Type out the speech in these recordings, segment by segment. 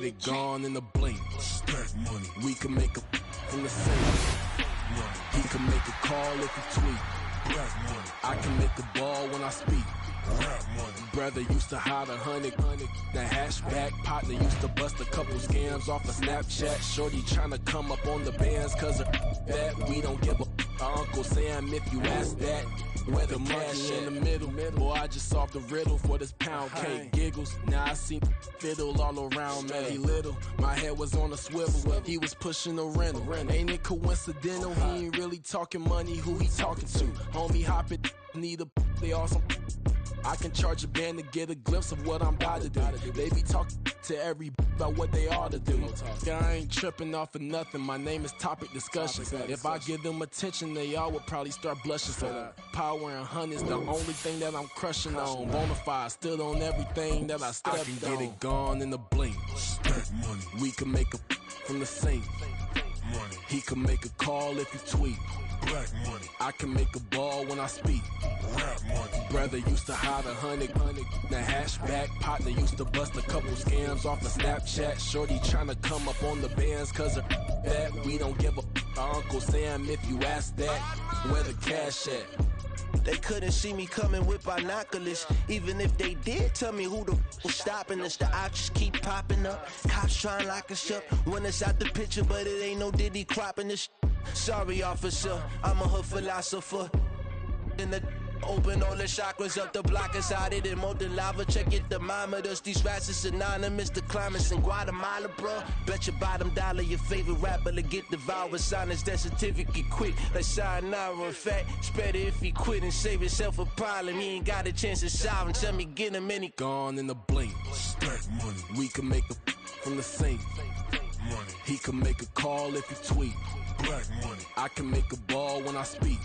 They gone in the blink. Stack money. We can make a from the safe. He can make a call if he tweet. Black money. I can make a ball when I speak. Rap money. Brother used to hide 100. The hashback partner used to bust a couple scams off of Snapchat. Shorty tryna come up on the bands cause of that. We don't give a Uncle Sam if you ask that. Where the money in the middle. Boy, I just solved the riddle for this pound cake. Giggles, now I see fiddle all around me. He little, my head was on a swivel. He was pushing a rental. Ain't it coincidental? He ain't really talking money. Who he talking to? Homie, hop it, need a they awesome. I can charge a band to get a glimpse of what I'm about to do. They be talking to every about what they ought to do. I ain't tripping off of nothing. My name is Topic Discussion. If I give them attention, they all would probably start blushing. So power and honey's the only thing that I'm crushing on. Bonafide stood on everything that I stepped on. I can get it gone in the blink. Stack money. We can make a from the safe. Money. He can make a call if he tweet. Black money. I can make a ball when I speak. Rap money. Brother used to hide 100. The hashback partner used to bust a couple scams off of Snapchat. Shorty tryna come up on the bands cause of that. We don't give a Uncle Sam if you ask that. Where the cash at? They couldn't see me coming with binoculars. Even if they did tell me who the was stopping us, the options keep popping up. Cops trying to lock us up when it's out the picture, but it ain't no Diddy cropping this. Sorry, officer, I'm a hood philosopher. In the open all the chakras up the block inside it and molten lava. Check it, thermometers. These rats is synonymous to climates in Guatemala, bro. Bet your bottom dollar your favorite rapper to get devoured. Sign his death certificate quick. Like sayonara. In fact, it's better if he quit and save himself a problem. He ain't got a chance to solve him. Tell me get him any gone in the blink. Stack money. We can make a from the safe. Money. He can make a call if he tweet. Black money. I can make a ball when I speak.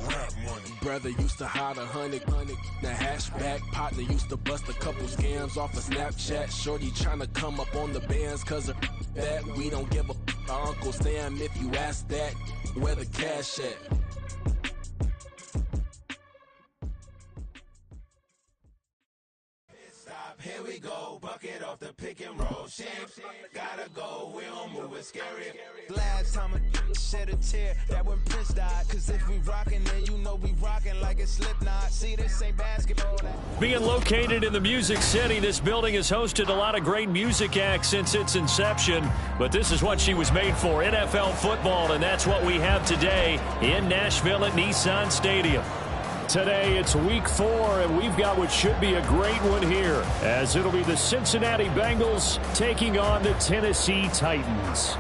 Rap money. Brother used to hide 100. The hashback partner used to bust a couple scams off of Snapchat. Shorty tryna come up on the bands cause of that. We don't give a Uncle Sam if you ask that. Where the cash at? Here we go, bucket off the pick and roll. Shapes, gotta go, we don't move, it's scary. last time a shed a tear, that when Prince died. Cause if we rockin', then you know we rockin' like a Slipknot. See, this ain't basketball. Being located in the Music City, this building has hosted a lot of great music acts since its inception. But this is what she was made for, NFL football, and that's what we have today in Nashville at Nissan Stadium. Today, it's week 4, and we've got what should be a great one here, as it'll be the Cincinnati Bengals taking on the Tennessee Titans.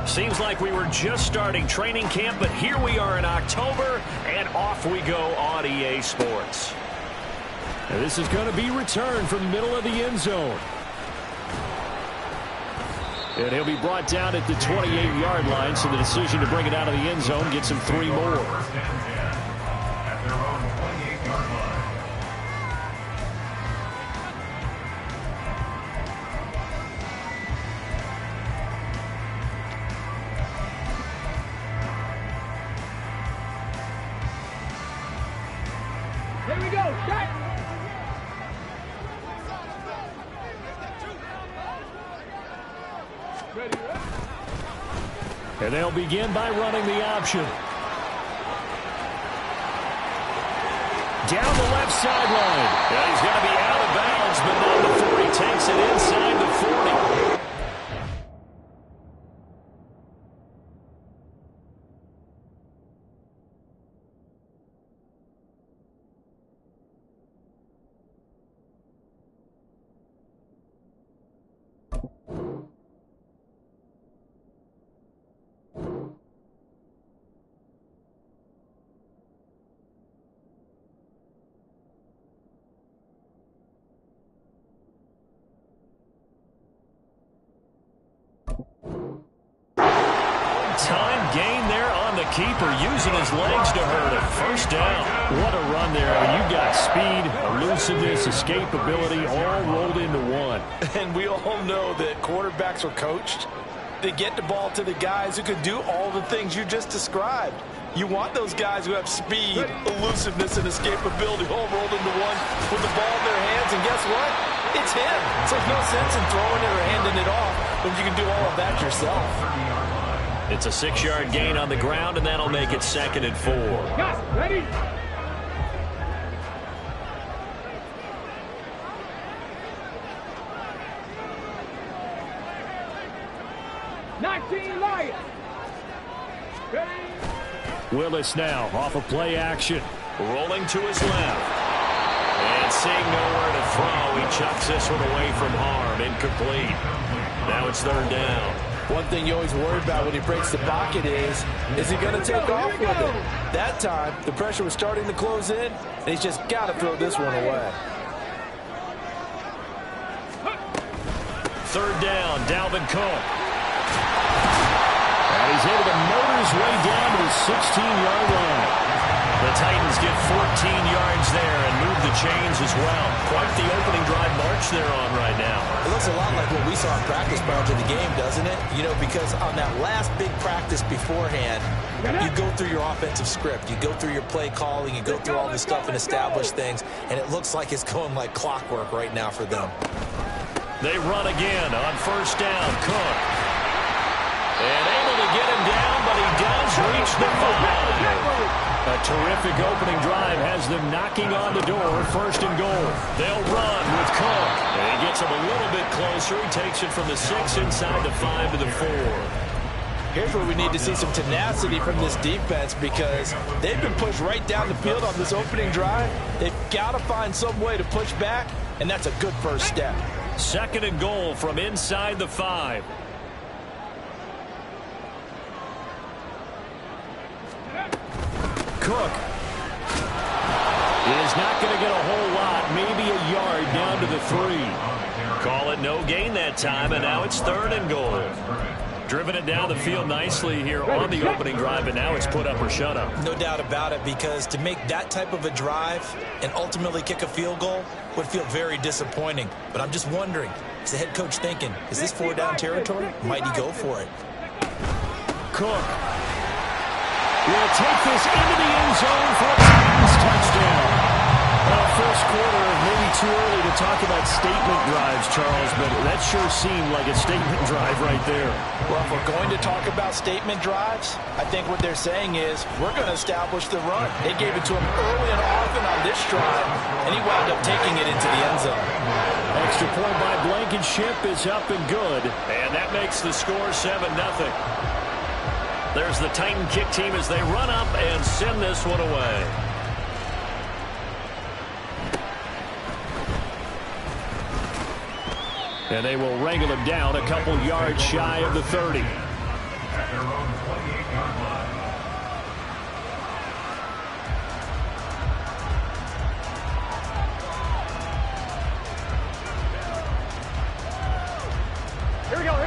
Seems like we were just starting training camp, but here we are in October, and off we go on EA Sports. And this is going to be returned from the middle of the end zone. And he'll be brought down at the 28-yard line, so the decision to bring it out of the end zone gets him 3 more. Here we go. Start. And they'll begin by running the option. Down the left sideline. Yeah, he's going to be out of bounds, but not before he takes it inside the 40. Time gain there on the keeper, using his legs to hurt it. First down. What a run there. You got speed, elusiveness, escapability, all rolled into one. And we all know that quarterbacks are coached. to get the ball to the guys who can do all the things you just described. You want those guys who have speed, elusiveness, and escapability all rolled into one with the ball in their hands, and guess what? It's him. So there's no sense in throwing it or handing it off when you can do all of that yourself. It's a 6-yard gain on the ground, and that'll make it 2nd and 4. Gus, ready? Lions. Ready? Willis now off of play action. Rolling to his left. And seeing nowhere to throw, he chucks this one away from harm. Incomplete. Now it's 3rd down. One thing you always worry about when he breaks the pocket is he going to take off with it? That time, the pressure was starting to close in, and he's just got to throw this one away. 3rd down, Dalvin Cook. And he's able to motor his way down to the 16-yard line. The Titans get 14 yards there and move the chains as well. Quite the opening drive march they're on right now. It looks a lot like what we saw in practice prior to the game, doesn't it? You know, because on that last big practice beforehand, you go through your offensive script. You go through your play calling. You go through all this stuff and establish things. And it looks like it's going like clockwork right now for them. They run again on 1st down. Cook. And able to get him down, but he does reach the 5. A terrific opening drive has them knocking on the door. 1st and goal. They'll run with Cook. And he gets him a little bit closer. He takes it from the 6 inside the 5 to the 4. Here's where we need to see some tenacity from this defense because they've been pushed right down the field on this opening drive. They've got to find some way to push back, and that's a good first step. 2nd and goal from inside the 5. Cook is not going to get a whole lot, maybe a yard down to the 3. Call it no gain that time, and now it's 3rd and goal. Driven it down the field nicely here on the opening drive, and now it's put up or shut up. No doubt about it, because to make that type of a drive and ultimately kick a field goal would feel very disappointing. But I'm just wondering, is the head coach thinking, is this 4-down territory? Might he go for it? Cook will take this into the end zone for a Titans touchdown. First quarter, maybe too early to talk about statement drives, Charles, but that sure seemed like a statement drive right there. Well, if we're going to talk about statement drives, I think what they're saying is we're going to establish the run. They gave it to him early and often on this drive, and he wound up taking it into the end zone. Extra point by Blankenship is up and good, and that makes the score 7-0. There's the Titan kick team as they run up and send this one away. And they will wrangle him down a couple yards shy of the 30.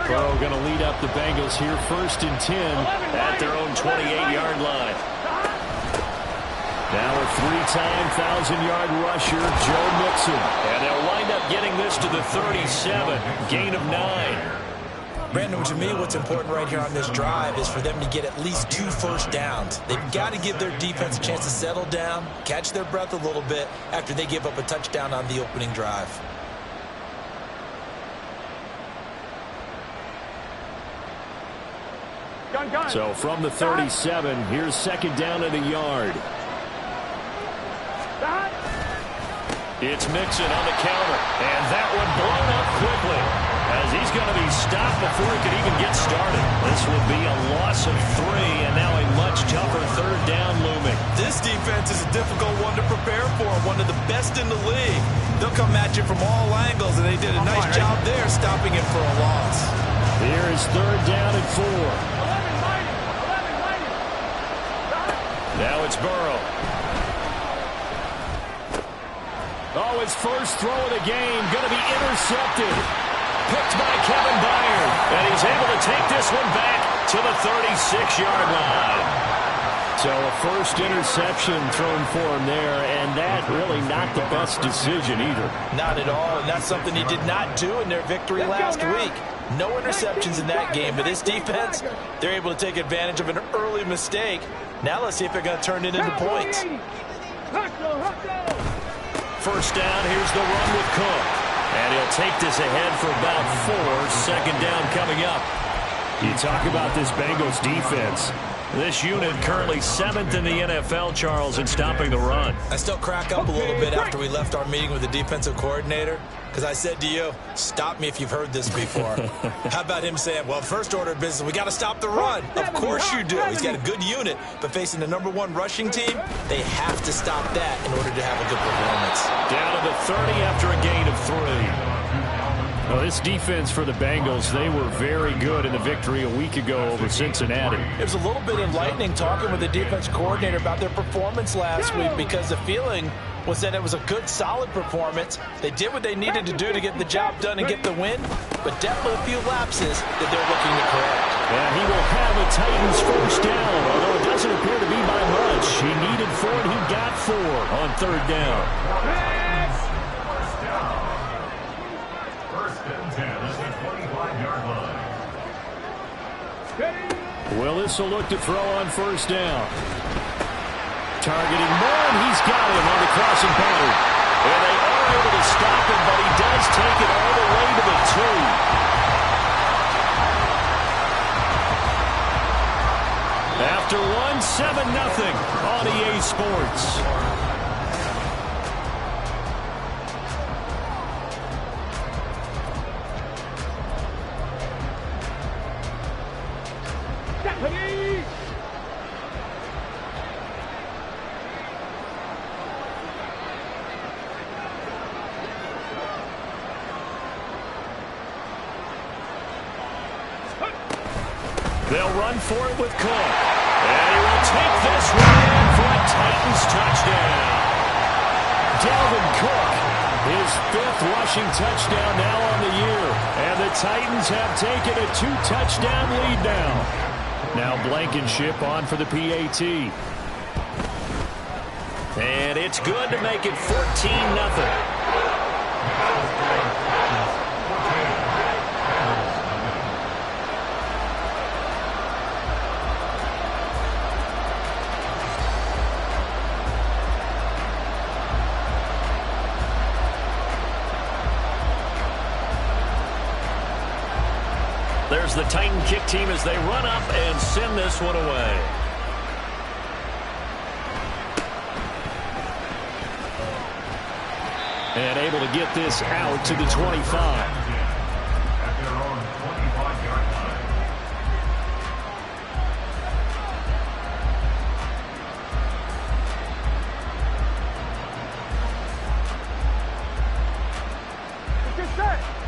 Burrow going to lead up the Bengals here 1st and 10 at their own 28-yard line. Now a 3-time 1,000-yard rusher, Joe Mixon. And they'll wind up getting this to the 37, gain of 9. Brandon, to me, what's important right here on this drive is for them to get at least 2 first downs. They've got to give their defense a chance to settle down, catch their breath a little bit after they give up a touchdown on the opening drive. So from the 37, here's 2nd down and a yard. It's Mixon on the counter, and that one blown up quickly as he's going to be stopped before he could even get started. This will be a loss of 3, and now a much tougher 3rd down looming. This defense is a difficult one to prepare for, one of the best in the league. They'll come at you from all angles, and they did a nice job there stopping it for a loss. Here is 3rd down and 4. Now it's Burrow. Oh, his first throw of the game going to be intercepted. Picked by Kevin Byard. And he's able to take this one back to the 36-yard line. So a first interception thrown for him there, and that really not the best decision either. Not at all, and that's something he did not do in their victory last week. No interceptions in that game, but this defense, they're able to take advantage of an early mistake. Now let's see if they're going to turn it into points. First down, here's the run with Cook. And he'll take this ahead for about 4. Second down coming up. You talk about this Bengals defense. This unit currently 7th in the NFL, Charles, in stopping the run. I still crack up a little bit after we left our meeting with the defensive coordinator, because I said to you, stop me if you've heard this before. How about him saying, well, first order of business, we got to stop the run. Of course you do. He's got a good unit, but facing the #1 rushing team, they have to stop that in order to have a good performance. Down to the 30 after a gain of 3. Well, this defense for the Bengals, they were very good in the victory a week ago over Cincinnati. It was a little bit enlightening talking with the defense coordinator about their performance last week, because the feeling was that it was a good, solid performance. They did what they needed to do to get the job done and get the win, but definitely a few lapses that they're looking to correct. And he will have a Titans first down, although it doesn't appear to be by much. He needed 4, and he got 4 on third down. Willis will look to throw on first down. Targeting Moore, and he's got him on the crossing pattern. And they are able to stop him, but he does take it all the way to the 2. After 1, 7-0 on EA Sports. They'll run for it with Cook. And he will take this one in for a Titans touchdown. Dalvin Cook, his 5th rushing touchdown now on the year. And the Titans have taken a 2-touchdown lead now. Now Blankenship on for the PAT. And it's good to make it 14-0. There's the Titan kick team as they run up and send this one away. And able to get this out to the 25.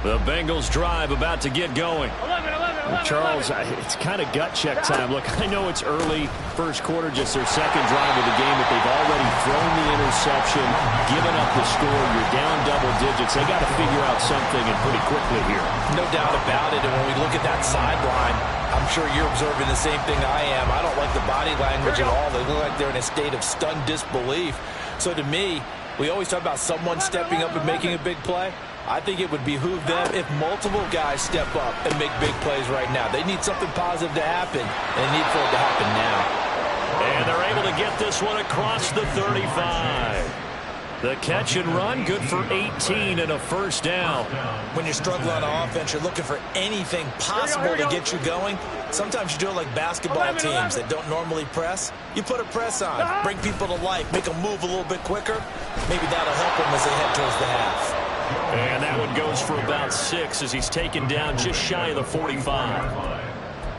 The Bengals drive about to get going. 11. Charles, it's kind of gut check time. Look, I know it's early, first quarter, just their second drive of the game, but they've already thrown the interception, given up the score. You're down double digits. They got to figure out something, and pretty quickly here. No doubt about it. And when we look at that sideline, I'm sure you're observing the same thing I am. I don't like the body language at all. They look like they're in a state of stunned disbelief. So to me, we always talk about someone stepping up and making a big play. I think it would behoove them if multiple guys step up and make big plays right now. They need something positive to happen, and they need for it to happen now. And they're able to get this one across the 35. The catch and run, good for 18 and a first down. When you're struggling on offense, you're looking for anything possible to get you going. Sometimes you do it like basketball teams that don't normally press. You put a press on, bring people to life, make them move a little bit quicker. Maybe that'll help them as they head towards the half. And that one goes for about 6 as he's taken down just shy of the 45.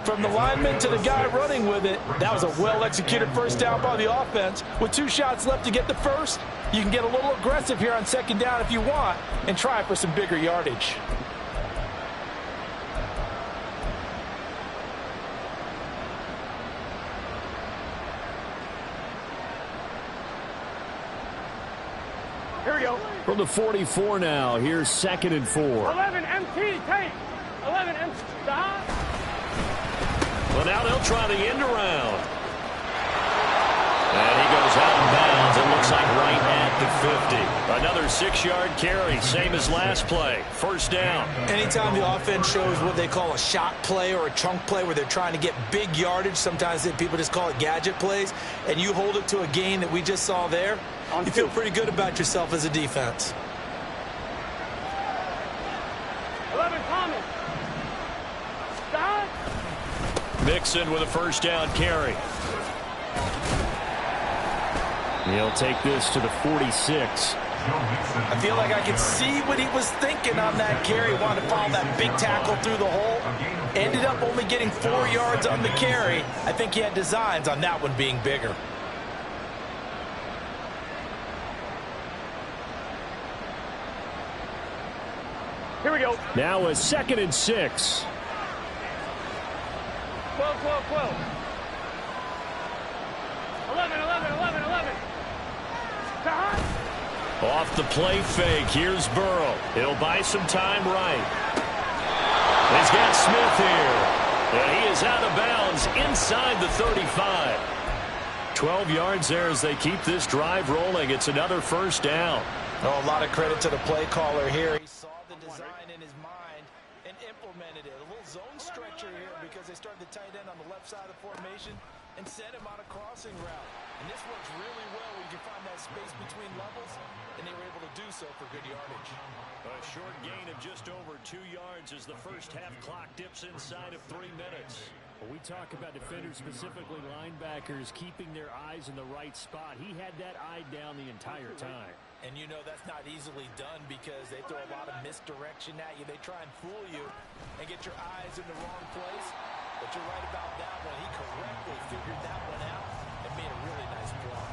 From the lineman to the guy running with it, that was a well-executed first down by the offense. With 2 shots left to get the first, you can get a little aggressive here on second down if you want and try for some bigger yardage. Here we go. From the 44 now, here's 2nd and 4. 11 MT, take. 11 MT, stop. Well, now they'll try the end around. looks like right at the 50. Another 6-yard carry, same as last play. First down. Anytime the offense shows what they call a shot play or a chunk play where they're trying to get big yardage, sometimes people just call it gadget plays, and you hold it to a gain that we just saw there, you feel pretty good about yourself as a defense. 11 Thomas. Stop. Mixon with a first down carry. He'll take this to the 46. I feel like I could see what he was thinking on that carry. Wanted to follow that big tackle through the hole. Ended up only getting 4 yards on the carry. I think he had designs on that one being bigger. Here we go. Now a 2nd and 6. 12, 12, 12. 11, 11, 11, 11. Stop. Off the play fake. Here's Burrow. He'll buy some time right. He's got Smith here. And he is out of bounds inside the 35. 12 yards there as they keep this drive rolling. It's another first down. Oh, a lot of credit to the play caller here. He saw the design in his mind and implemented it. A little zone stretcher here because they started the tight end on the left side of the formation and sent him on a crossing route. And this works really well when you can find that space between levels, and they were able to do so for good yardage. A short gain of just over 2 yards as the first half clock dips inside of 3 minutes. When we talk about defenders, specifically linebackers, keeping their eyes in the right spot, he had that eye down the entire time. And you know that's not easily done because they throw a lot of misdirection at you. They try and fool you and get your eyes in the wrong place. But you're right about that one. He correctly figured that one out and made a really nice play.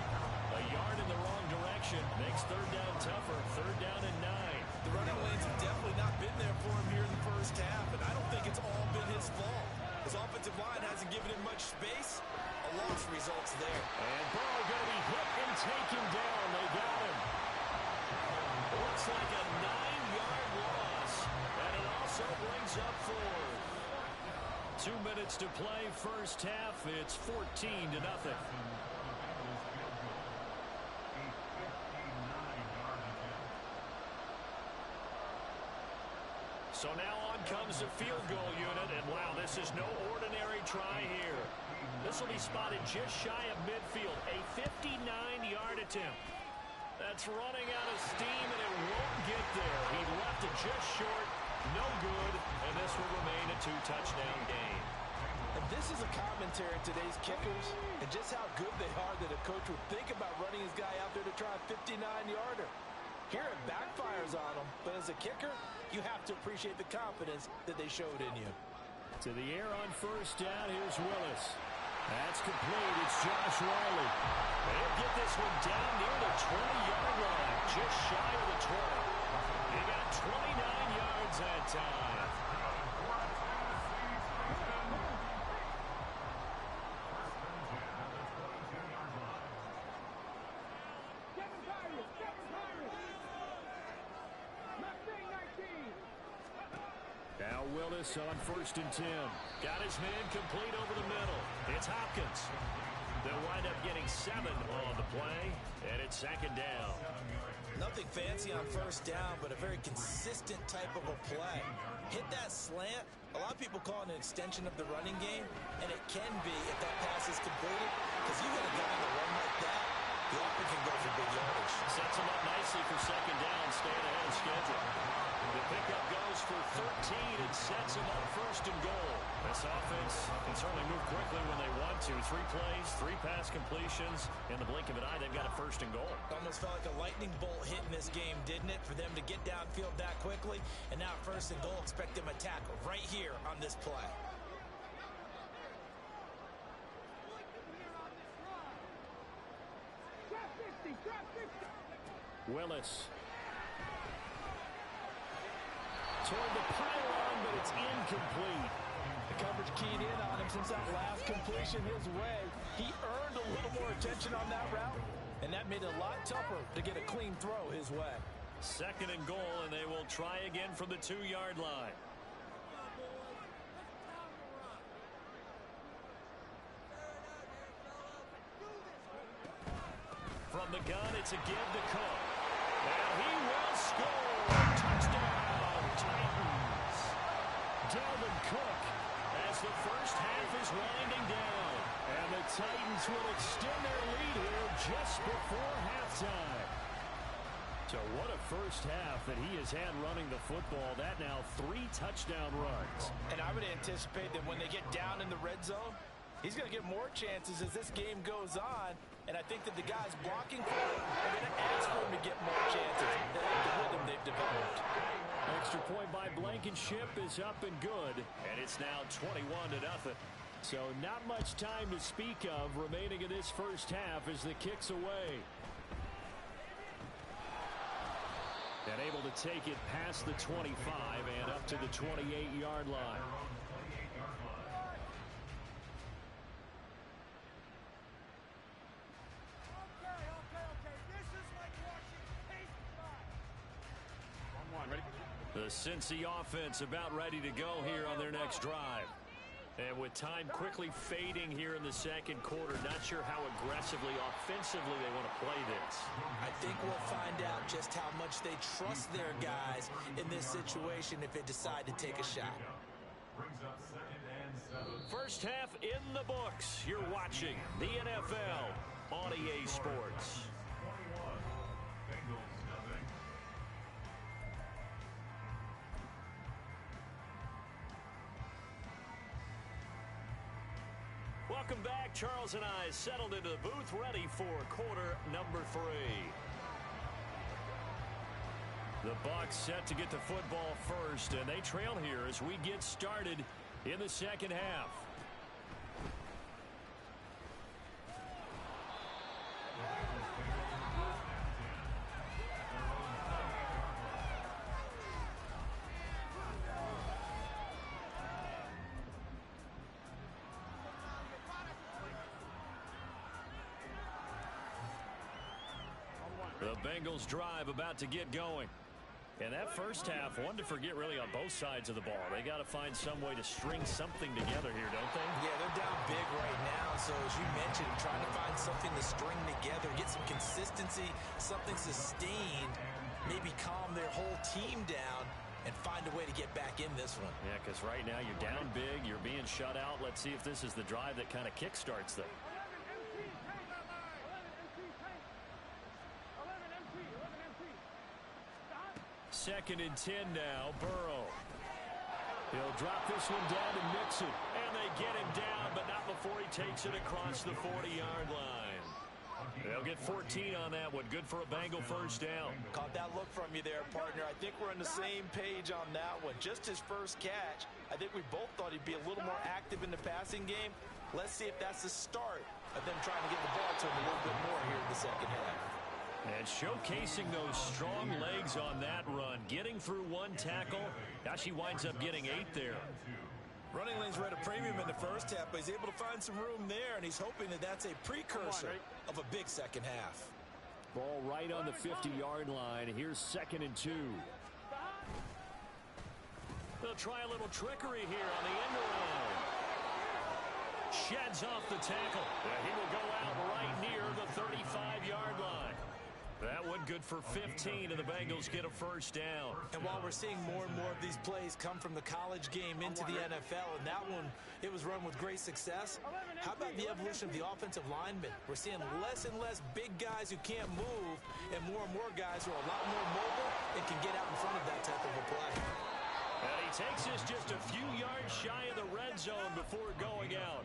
A yard in the wrong direction makes third down tougher. Third down and 9. The running lanes have definitely not been there for him here in the first half, and I don't think it's all been his fault. His offensive line hasn't given him much space. A loss results there. And Burrow going to be hit and taken down. They got him. Looks like a 9-yard loss, and it also brings up 4. 2 minutes to play, first half. It's 14-0. So now on comes the field goal unit, and wow, this is no ordinary try here. This will be spotted just shy of midfield, a 59-yard attempt. That's running out of steam, and it won't get there. He left it just short, no good, and this will remain a 2-touchdown game. And this is a commentary on today's kickers and just how good they are that a coach would think about running his guy out there to try a 59-yarder. Here it backfires on him, but as a kicker, you have to appreciate the confidence that they showed in you. To the air on first down, here's Willis. That's complete. It's Josh Riley. They'll get this one down near the 20-yard line, just shy of the 20. He got 29 yards that time. Now Willis on 1st and 10. Got his man complete over the middle. It's Hopkins. They'll wind up getting 7 on the play, and it's 2nd down. Nothing fancy on first down, but a very consistent type of a play. Hit that slant. A lot of people call it an extension of the running game, and it can be if that pass is completed, because you hit a guy on the run like that, the offense can go for big yardage. Sets him up nicely for 2nd down, staying ahead of schedule. The pickup goes for 13 and sets him up 1st and goal. This offense can certainly move quickly when they want to. 3 plays, 3 pass completions. In the blink of an eye, they've got a 1st and goal. Almost felt like a lightning bolt hit in this game, didn't it? For them to get downfield that quickly. And now 1st and goal, expect them to tackle right here on this play. Willis. Toward the pylon, but it's incomplete. The coverage keyed in on him since that last completion his way. He earned a little more attention on that route, and that made it a lot tougher to get a clean throw his way. 2nd and goal, and they will try again from the 2-yard line. From From the gun, it's a give to Cook. And he will score. Touchdown, Titans. Dalvin Cook as the first half is winding down. And the Titans will extend their lead here just before halftime. So what a first half that he has had running the football. That now 3 touchdown runs. And I would anticipate that when they get down in the red zone, he's going to get more chances as this game goes on. And I think that the guys blocking for him are going to ask for him to get more chances. They like the rhythm they've developed. Extra point by Blankenship is up and good. And it's now 21-0. So not much time to speak of remaining in this first half as the kick's away. And able to take it past the 25 and up to the 28-yard line. The Cincy offense about ready to go here on their next drive. And with time quickly fading here in the second quarter, not sure how aggressively, offensively they want to play this. I think we'll find out just how much they trust their guys in this situation if they decide to take a shot. First half in the books. You're watching the NFL on EA Sports. Welcome back. Charles and I settled into the booth, ready for quarter number 3. The Bucs set to get the football first, and they trail here as we get started in the second half. The Bengals drive about to get going. And that first half, one to forget really on both sides of the ball. They got to find some way to string something together here, don't they? Yeah, they're down big right now. So as you mentioned, trying to find something to string together, get some consistency, something sustained, maybe calm their whole team down and find a way to get back in this one. Yeah, because right now you're down big, you're being shut out. Let's see if this is the drive that kind of kickstarts them. Second and 10 now, Burrow. He'll drop this one down to Mixon, and they get him down, but not before he takes it across the 40-yard line. They'll get 14 on that one. Good for a Bengal first down. Caught that look from you there, partner. I think we're on the same page on that one. Just his first catch. I think we both thought he'd be a little more active in the passing game. Let's see if that's the start of them trying to get the ball to him a little bit more here in the second half. And showcasing those strong legs on that run. Getting through one tackle. Gosh, he winds up getting 8 there. Running lanes were at a premium in the first half, but he's able to find some room there, and he's hoping that that's a precursor of a big second half. Ball right on the 50-yard line. Here's 2nd and 2. They'll try a little trickery here on the end around. Sheds off the tackle. He will go out right near the 35-yard line. That one good for 15, and the Bengals get a first down. And while we're seeing more and more of these plays come from the college game into the NFL, and that one, it was run with great success, how about the evolution of the offensive linemen? We're seeing less and less big guys who can't move, and more guys who are a lot more mobile and can get out in front of that type of a play. And he takes this just a few yards shy of the red zone before going out.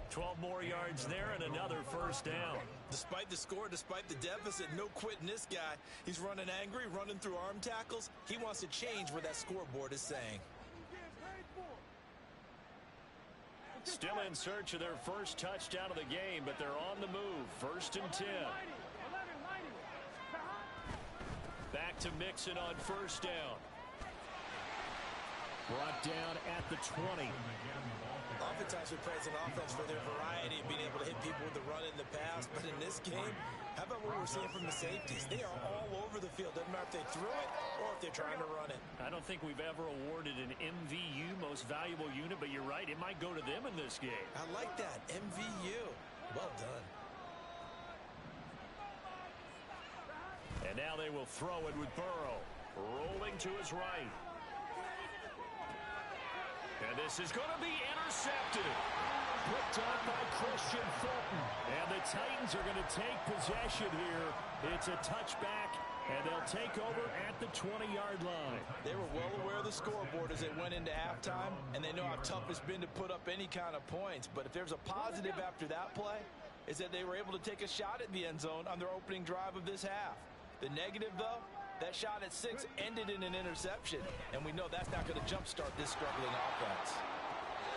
12 more yards there and another first down. Despite the score, despite the deficit, no quitting this guy. He's running angry, running through arm tackles. He wants to change where that scoreboard is saying. Still in search of their first touchdown of the game, but they're on the move. 1st and 10. Back to Mixon on first down. Brought down at the 20. Oftentimes we praise an offense for their variety of being able to hit people with the run in the pass, but in this game, how about what we're seeing from the safeties? They are all over the field. Doesn't matter if they threw it or if they're trying to run it. I don't think we've ever awarded an MVU, most valuable unit, but you're right, it might go to them in this game. I like that, MVU. Well done. now they will throw it with Burrow. Rolling to his right. And this is going to be intercepted. Picked up by Christian Fulton. And the Titans are going to take possession here. It's a touchback, and they'll take over at the 20-yard line. They were well aware of the scoreboard as they went into halftime, and they know how tough it's been to put up any kind of points. But if there's a positive after that play, is that they were able to take a shot at the end zone on their opening drive of this half. The negative, though, that shot at 6 ended in an interception, and we know that's not going to jumpstart this struggling offense.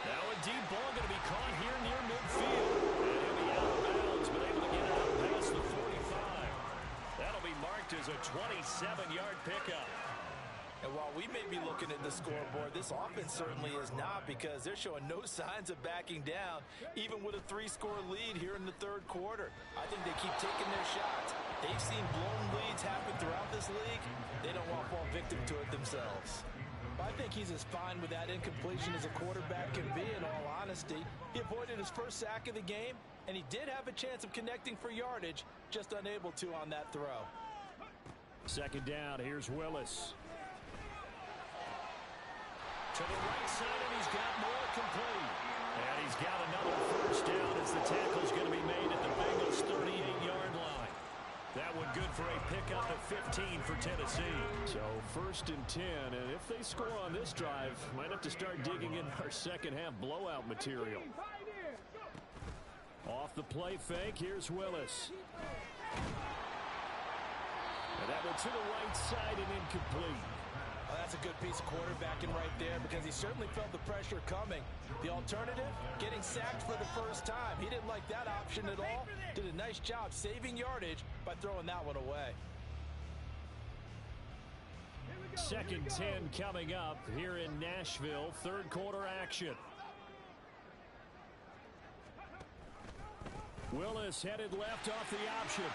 Now a deep ball going to be caught here near midfield. And he'll be out of bounds, but able to get it out past the 45. That'll be marked as a 27-yard pickup. And while we may be looking at the scoreboard, this offense certainly is not, because they're showing no signs of backing down, even with a 3-score lead here in the third quarter. I think they keep taking their shots. They've seen blown leads happen throughout this league. They don't want to fall victim to it themselves. I think he's as fine with that incompletion as a quarterback can be, in all honesty. He avoided his first sack of the game, and he did have a chance of connecting for yardage, just unable to on that throw. Second down, here's Willis. To the right side, and he's got more complete. And he's got another first down as the tackle's going to be made at the Bengals' 38-yard line. That one good for a pickup at 15 for Tennessee. So 1st and 10, and if they score on this drive, might have to start digging in our second-half blowout material. Off the play fake, here's Willis. And that one to the right side and incomplete. Well, that's a good piece of quarterbacking right there, because he certainly felt the pressure coming. The alternative, getting sacked for the first time. He didn't like that option at all. Did a nice job saving yardage by throwing that one away. 2nd 10 coming up here in Nashville. Third quarter action. Willis headed left off the option.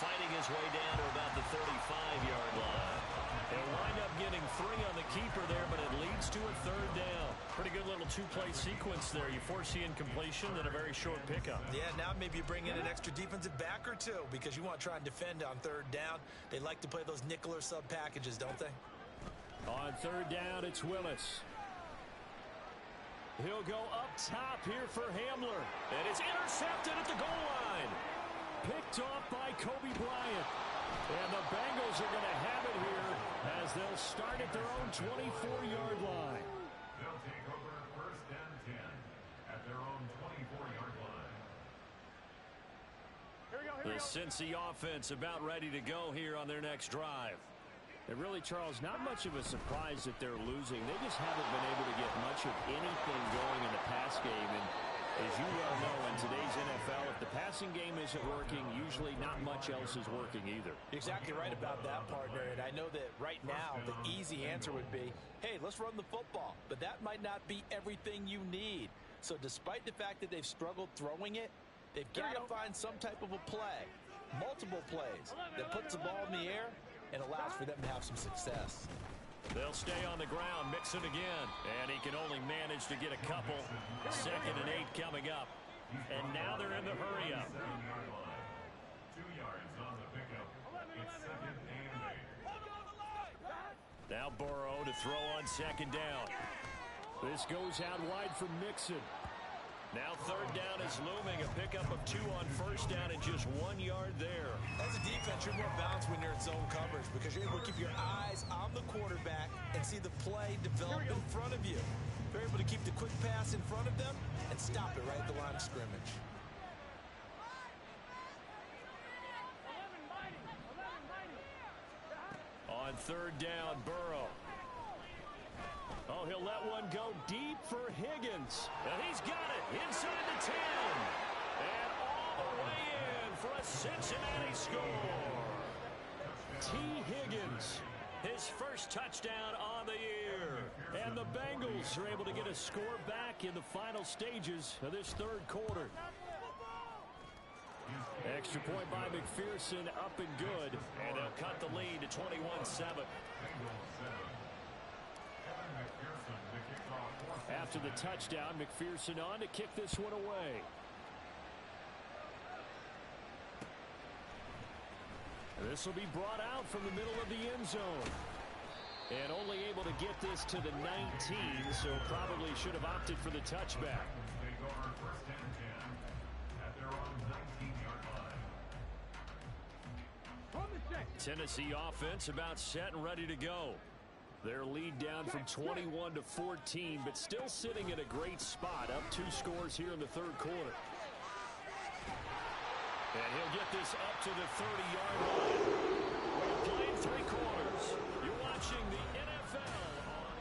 Fighting his way down to about the 35-yard line. He'll wind up getting 3 on the keeper there, but it leads to a 3rd down. Pretty good little 2-play sequence there. You force the incompletion, then a very short pickup. Yeah, now maybe you bring in an extra defensive back or 2, because you want to try and defend on 3rd down. They like to play those nickel or sub packages, don't they? On 3rd down, it's Willis. He'll go up top here for Hamler. And it's intercepted at the goal line. Picked off by Kobe Bryant. And the Bengals are going to have it here as they'll start at their own 24-yard line. They'll take over 1st and 10 at their own 24-yard line. The Cincy offense about ready to go here on their next drive. And really, Charles, not much of a surprise that they're losing. They just haven't been able to get much of anything going in the pass game. And as you well know, in today's NFL, if the passing game isn't working, usually not much else is working either. You're exactly right about that, partner. And I know that right now the easy answer would be, hey, let's run the football. But that might not be everything you need. So despite the fact that they've struggled throwing it, they've got to find some type of a play, multiple plays, that puts the ball in the air and allows for them to have some success. They'll stay on the ground, Mixon again. And he can only manage to get a couple. 2nd and 8 coming up. And now they're in the hurry up. 2 yards on the pickup. It's 2nd and 8. Now Burrow to throw on 2nd down. This goes out wide for Mixon. Now 3rd down is looming. A pickup of 2 on 1st down and just 1 yard there. As a defense, you're more balanced when you're in zone coverage, because you're able to keep your eyes on the quarterback and see the play develop in front of you. You're able to keep the quick pass in front of them and stop it right at the line of scrimmage. On 3rd down, Burrow. Oh, he'll let one go deep for Higgins. And he's got it inside the 10. And all the way in for a Cincinnati score. T. Higgins, his first touchdown on the year. And the Bengals are able to get a score back in the final stages of this 3rd quarter. Extra point by McPherson, up and good. And they'll cut the lead to 21-7. After the touchdown, McPherson on to kick this one away. This will be brought out from the middle of the end zone. And only able to get this to the 19, so probably should have opted for the touchback. They go on first and 10 at their own 19-yard line. Tennessee offense about set and ready to go. Their lead down from 21 to 14, but still sitting at a great spot, up 2 scores here in the third quarter. And he'll get this up to the 30-yard line. We're playing 3 quarters. You're watching the NFL on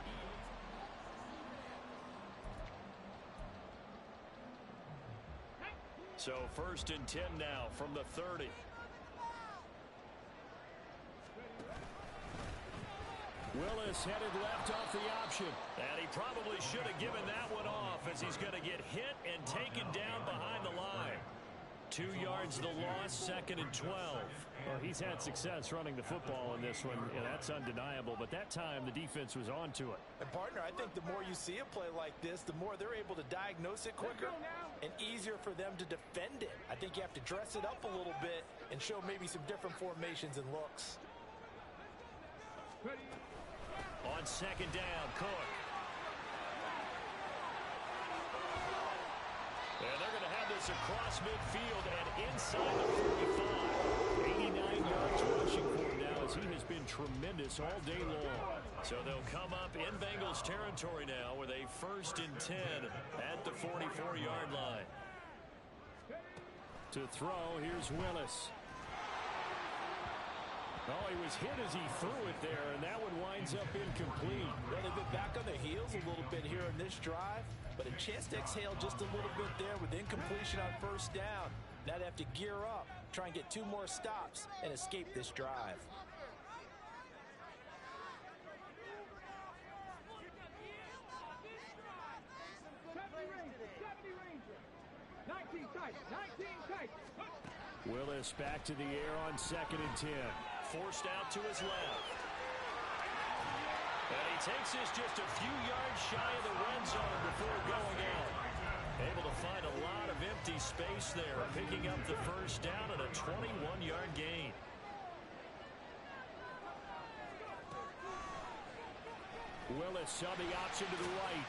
EA. So first and 10 now from the 30. Willis headed left off the option. And he probably should have given that one off as he's going to get hit and taken down behind the line. 2 yards the loss, second and 12. Well, he's had success running the football in this one, and that's undeniable. But that time, the defense was on to it. And, partner, I think the more you see a play like this, the more they're able to diagnose it quicker and easier for them to defend it. I think you have to dress it up a little bit and show maybe some different formations and looks. On second down, Cook. And they're going to have this across midfield and inside the 45. 89 yards rushing for him now as he has been tremendous all day long. So they'll come up in Bengals territory now with a first and 10 at the 44-yard line. To throw, here's Willis. Oh, he was hit as he threw it there, and that one winds up incomplete. Well, they've been back on their heels a little bit here in this drive, but a chance to exhale just a little bit there with incompletion on first down. Now they have to gear up, try and get 2 more stops, and escape this drive. Willis back to the air on second and 10. Forced out to his left. And he takes this just a few yards shy of the red zone before going out. Able to find a lot of empty space there, picking up the first down and a 21-yard gain. Willis saw the option to the right.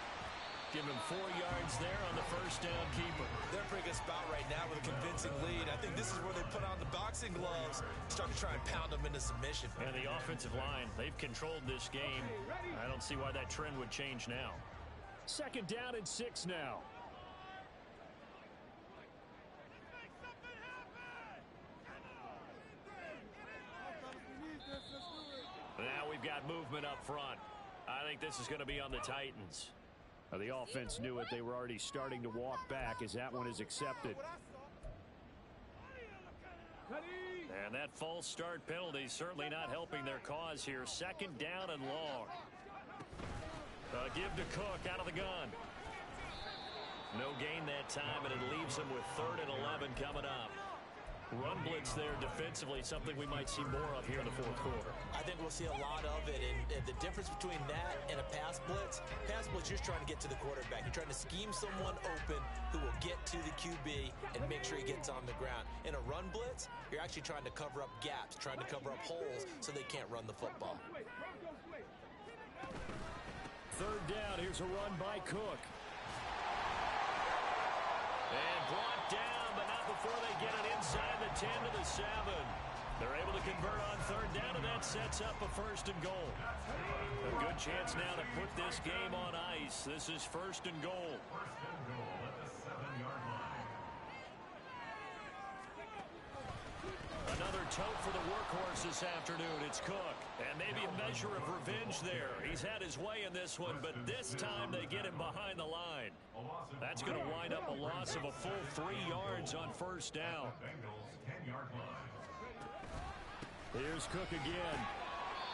Give him 4 yards there on the first down keeper. They're in a pretty good spot right now with a convincing lead. I think this is where they put on the boxing gloves, start to try and pound them into submission. And the offensive line, they've controlled this game. I don't see why that trend would change now. Second down and 6 now. Now we've got movement up front. I think this is going to be on the Titans. The offense knew it. They were already starting to walk back as that one is accepted. And that false start penalty certainly not helping their cause here. Second down and long. Give to Cook out of the gun. No gain that time, and it leaves them with 3rd and 11 coming up. Run blitz there defensively, something we might see more of here in the fourth quarter. I think we'll see a lot of it, and the difference between that and a pass blitz, you're just trying to get to the quarterback. You're trying to scheme someone open who will get to the QB and make sure he gets on the ground. In a run blitz, you're actually trying to cover up gaps, trying to cover up holes so they can't run the football. Third down, here's a run by Cook. And brought down, but not before they get it inside the 10 to the 7. They're able to convert on third down, and that sets up a first and goal. A good chance now to put this game on ice. This is first and goal. First and goal at the 7-yard line. Another tote for the workhorse this afternoon. It's Cook. And maybe a measure of revenge there. He's had his way in this one, but this time they get him behind the line. That's going to wind up a loss of a full 3 yards on first down. Bengals 10-yard line. Here's Cook again.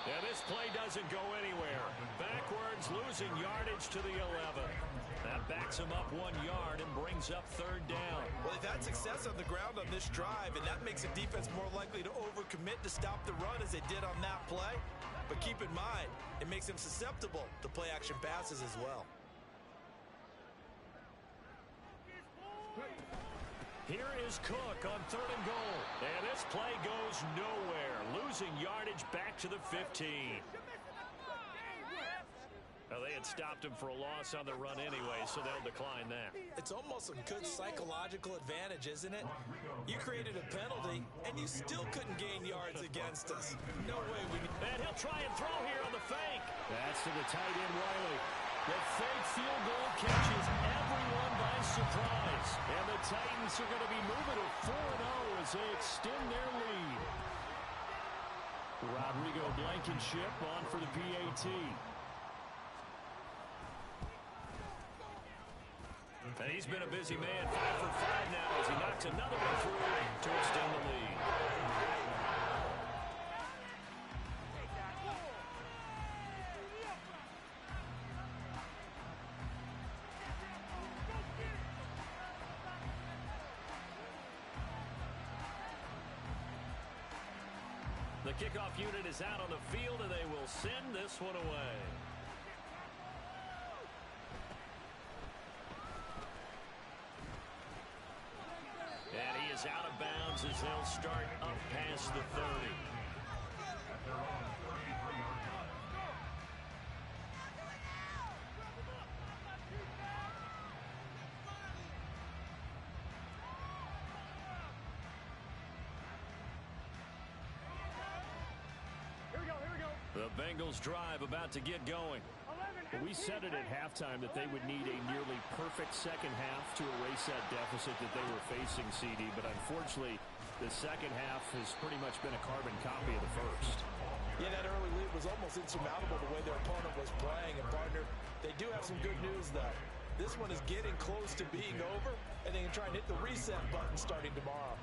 And this play doesn't go anywhere. Backwards, losing yardage to the 11. That backs him up 1 yard and brings up third down. Well, they've had success on the ground on this drive, and that makes a defense more likely to overcommit to stop the run as they did on that play. But keep in mind, it makes them susceptible to play-action passes as well. Here is Cook on 3rd and goal. And this play goes nowhere. Losing yardage back to the 15. Well, they had stopped him for a loss on the run anyway, so they'll decline that. It's almost a good psychological advantage, isn't it? You created a penalty, and you still couldn't gain yards against us. No way we... And he'll try and throw here on the fake. That's to the tight end, Wiley. The fake field goal catches everyone by surprise. And the Titans are going to be moving to 4-0 as they extend their lead. Rodrigo Blankenship on for the PAT. And he's been a busy man, 5 for 5 now as he knocks another one through to extend the lead. The kickoff unit is out on the field, and they will send this one away. And he is out of bounds as they'll start up past the 30. The Bengals drive about to get going. We said it at halftime that they would need a nearly perfect second half to erase that deficit that they were facing, CD, but unfortunately the second half has pretty much been a carbon copy of the first. Yeah, that early lead was almost insurmountable the way their opponent was playing. And, partner, they do have some good news, though. This one is getting close to being over, and they can try and hit the reset button starting tomorrow.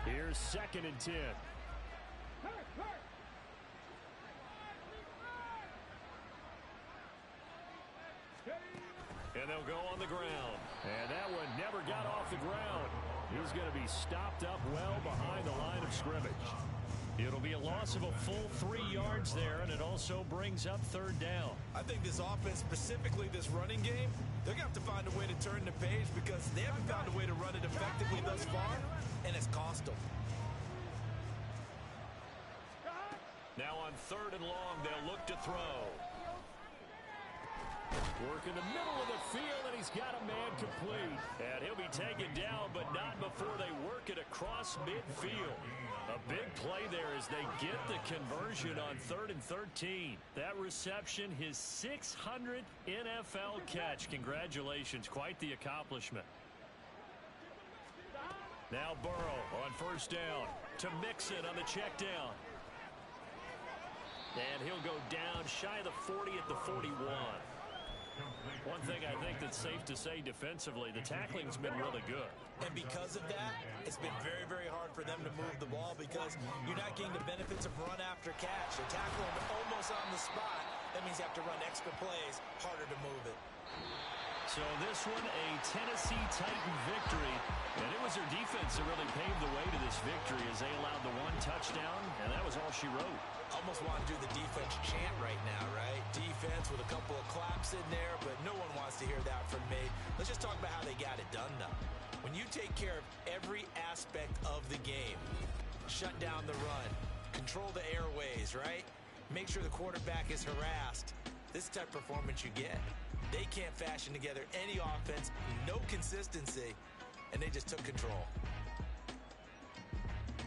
Here's 2nd and 10. And they'll go on the ground. And that one never got off the ground. He's going to be stopped up well behind the line of scrimmage. It'll be a loss of a full 3 yards there, and it also brings up 3rd down. I think this offense, specifically this running game, they're going to have to find a way to turn the page because they haven't found a way to run it effectively thus far, and it's cost them. Now on 3rd and long, they'll look to throw. Work in the middle of the field, and he's got a man complete. And he'll be taken down, but not before they work it across midfield. A big play there as they get the conversion on 3rd and 13. That reception, his 600th NFL catch. Congratulations, quite the accomplishment. Now Burrow on 1st down to Mixon on the check down. And he'll go down shy of the 40 at the 41. One thing I think that's safe to say defensively, the tackling's been really good. And because of that, it's been very, very hard for them to move the ball because you're not getting the benefits of run after catch. They tackle them almost on the spot. That means you have to run extra plays, harder to move it. So this one, a Tennessee Titan victory. And it was their defense that really paved the way to this victory as they allowed the 1 touchdown, and that was all she wrote. Almost want to do the defense chant right now, right? Defense with a couple of claps in there, but no one wants to hear that from me. Let's just talk about how they got it done, though. When you take care of every aspect of the game, shut down the run, control the airways, right? Make sure the quarterback is harassed. This type of performance you get. They can't fashion together any offense, no consistency, and they just took control.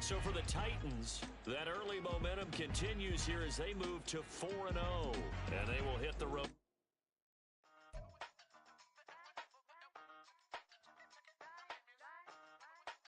So for the Titans, that early momentum continues here as they move to 4-0, and they will hit the road.